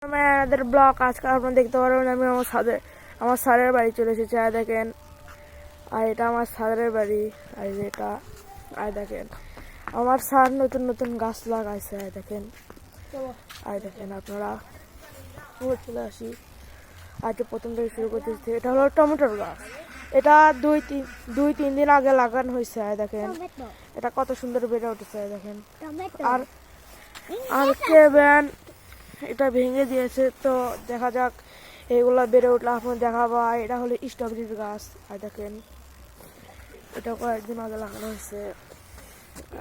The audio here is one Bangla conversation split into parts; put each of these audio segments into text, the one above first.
আমাদের ব্লগ আজকে আপনারা দেখতে পারবেন। আমি আমার স্যারের বাড়ি চলে এসেছি। আর দেখেন, আর এটা আমার স্যারের বাড়ি। আর এটা আর দেখেন আমার স্যার নতুন নতুন গাছ লাগাইছে। আর দেখেন আপনারা চলে আসি। আজ প্রথম থেকে শুরু করতেছি। এটা হলো টমেটোর গাছ। এটা দুই তিন দিন আগে লাগানো হয়েছে। আর দেখেন এটা কত সুন্দর বেড়ে উঠেছে। দেখেন আর আর কেবেন এটা ভেঙে দিয়েছে। তো দেখা যাক এগুলা বেড়ে উঠলে আপনার দেখাবো। এটা হলো স্ট্রবেরির গাছ। আর দেখেন এটা কয়েকদিন আগে লাগানো হয়েছে।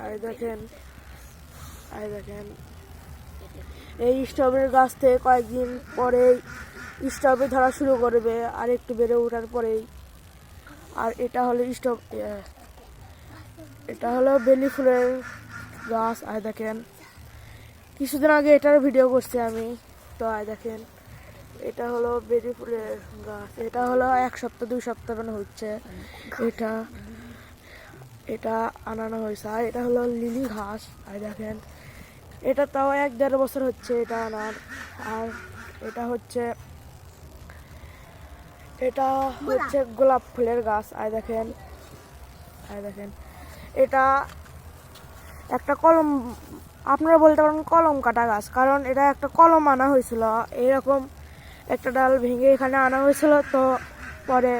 আর দেখেন এই স্ট্রবেরির গাছ থেকে কয়েকদিন পরেই স্ট্রবেরি ধরা শুরু করবে আর একটু বেড়ে ওঠার পরেই। আর এটা হলো বেলি ফুলের গাছ। আর দেখেন কিছুদিন আগে এটার ভিডিও করছি আমি। তো দেখেন এটা হলো বেলি ফুলের গাছ। এটা হলো 1 সপ্তাহ 2 সপ্তাহ হচ্ছে এটা আনানো হয়েছে। আর এটা হলো লিলি ঘাস। আর দেখেন এটা তাও 1-1.5 বছর হচ্ছে এটা আনার। আর এটা হচ্ছে গোলাপ ফুলের গাছ। আর দেখেন এটা একটা কলম, আপনারা বলতে পারেন কলম কাটা গাছ, কারণ এটা একটা কলম আনা হয়েছিল। এরকম একটা ডাল ভেঙে এখানে আনা হয়েছিল। তো পরে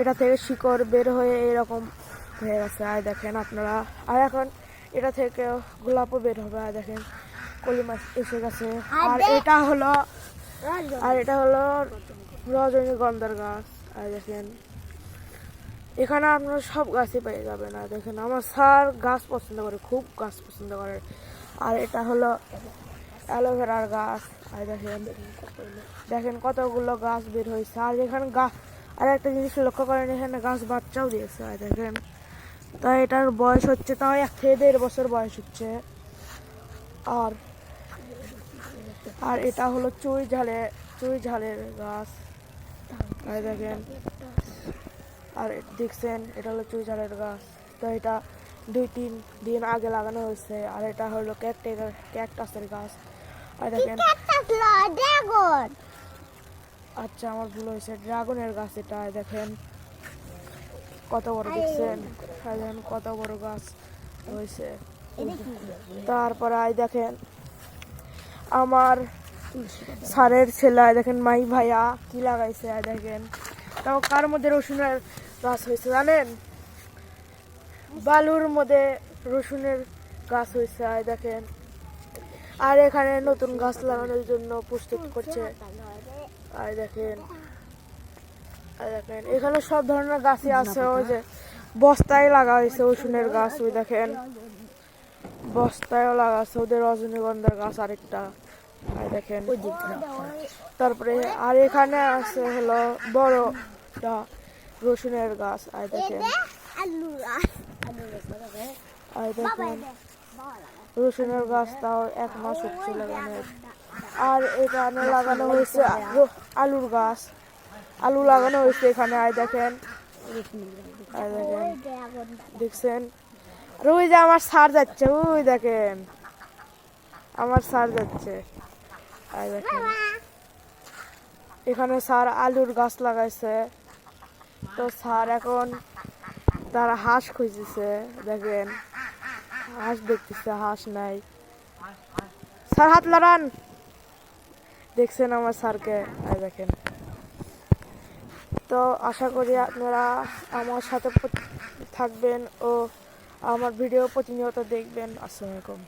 এটা থেকে শিকড় বের হয়ে এরকম হয়ে গেছে। আর দেখেন আপনারা, আর এখন এটা থেকে গোলাপও বের হবে। আর দেখেন কলি মাছ এসে গেছে। আর এটা হলো রজনীগন্ধার গাছ। আর দেখেন এখানে আপনারা সব গাছই পেয়ে যাবেন। আর দেখেন আমার স্যার গাছ পছন্দ করে, খুব গাছ পছন্দ করে। আর এটা হলো অ্যালোভেরার গাছ। আর দেখেন কতগুলো গাছ বের হয়েছে। আর এখানে আর একটা জিনিস লক্ষ্য করেন, এখানে গাছ বাচ্চাও দিয়েছে। আর দেখেন তাই এটার বয়স হচ্ছে তাও 1 থেকে 1.5 বছর বয়স হচ্ছে। আর এটা হলো চুই ঝালের গাছ। আর দেখেন আর দেখছেন এটা হলো চুই ঝালের গাছ। তো এটা 2-3 দিন আগে লাগানো হয়েছে। আর এটা হলো ক্যাকটাসের গাছ। আর দেখেন আচ্ছা আমার ভুল হয়েছে, ড্রাগনের গাছ এটা। দেখেন কত বড়, দেখছেন কত বড় গাছ হয়েছে। তারপরে দেখেন আমার স্যারের ছেলে দেখেন মাই ভাইয়া কি লাগাইছে। আর দেখেন তাও কার মধ্যে রসুনের গাছ হয়েছে জানেন? বালুর মধ্যে রসুনের গাছ হয়েছে। আর দেখেন আর এখানে নতুন গাছ লাগানোর জন্য প্রস্তুত করছে। আর দেখেন এখানে সব ধরনের গাছই আছে। ওই যে বস্তায় লাগা হয়েছে রসুনের গাছ। ওই দেখেন বস্তায়ও লাগা আছে ওদের রজনীগন্ধার গাছ আরেকটা। আর দেখেন তারপরে আর এখানে আছে হলো বড়টা রসুনের গাছ। আর দেখেন রসুনের গাছ তাও 1 মাস হচ্ছে লাগানোর। আর এখানে লাগানো হয়েছে আলুর গাছ, আলু লাগানো হয়েছে এখানে। আর দেখেন দেখছেন আর ওই যে আমার স্যার যাচ্ছে, ওই দেখেন আমার স্যার যাচ্ছে। আর দেখেন এখানে স্যার আলুর গাছ লাগাইছে। তো স্যার এখন তার হাঁস খুঁজতেছে। দেখেন হাঁস দেখতেছে, হাঁস নাই। স্যার হাত লড়ান, দেখছেন আমার স্যারকে। আর দেখেন তো আশা করি আপনারা আমার সাথে থাকবেন ও আমার ভিডিও প্রতিনিয়ত দেখবেন। আসসালামু আলাইকুম।